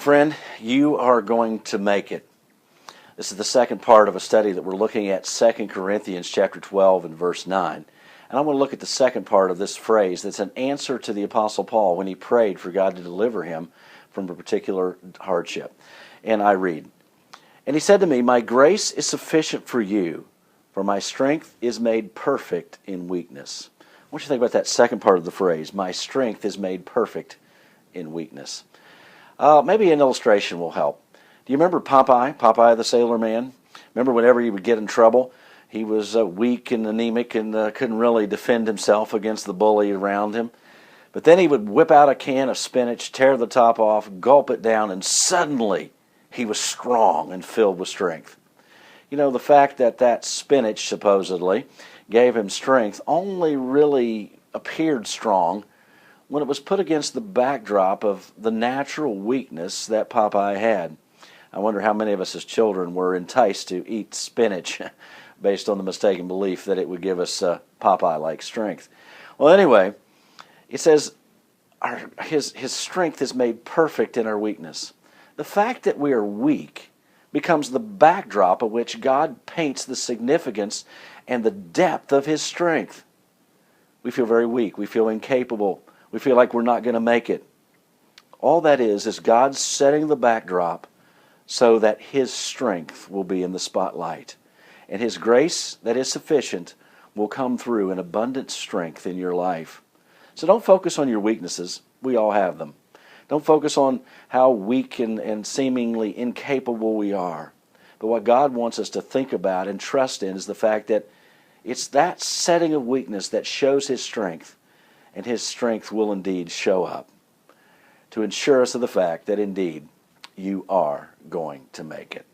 Friend, you are going to make it. This is the second part of a study that we're looking at 2 Corinthians chapter 12 and verse 9. And I want to look at the second part of this phrase that's an answer to the Apostle Paul when he prayed for God to deliver him from a particular hardship. And I read, "And he said to me, my grace is sufficient for you, for my strength is made perfect in weakness." I want you to think about that second part of the phrase, my strength is made perfect in weakness. Maybe an illustration will help. Do you remember Popeye the Sailor Man? Remember whenever he would get in trouble, he was weak and anemic and couldn't really defend himself against the bully around him. But then he would whip out a can of spinach, tear the top off, gulp it down, and suddenly he was strong and filled with strength. You know, the fact that that spinach supposedly gave him strength only really appeared strong when it was put against the backdrop of the natural weakness that Popeye had. I wonder how many of us as children were enticed to eat spinach based on the mistaken belief that it would give us Popeye-like strength. Well, anyway, it says his strength is made perfect in our weakness. The fact that we are weak becomes the backdrop of which God paints the significance and the depth of his strength. We feel very weak. We feel incapable. We feel like we're not going to make it. All that is God setting the backdrop so that his strength will be in the spotlight. And his grace that is sufficient will come through in abundant strength in your life. So don't focus on your weaknesses. We all have them. Don't focus on how weak and seemingly incapable we are. But what God wants us to think about and trust in is the fact that it's that setting of weakness that shows his strength, and his strength will indeed show up to ensure us of the fact that indeed you are going to make it.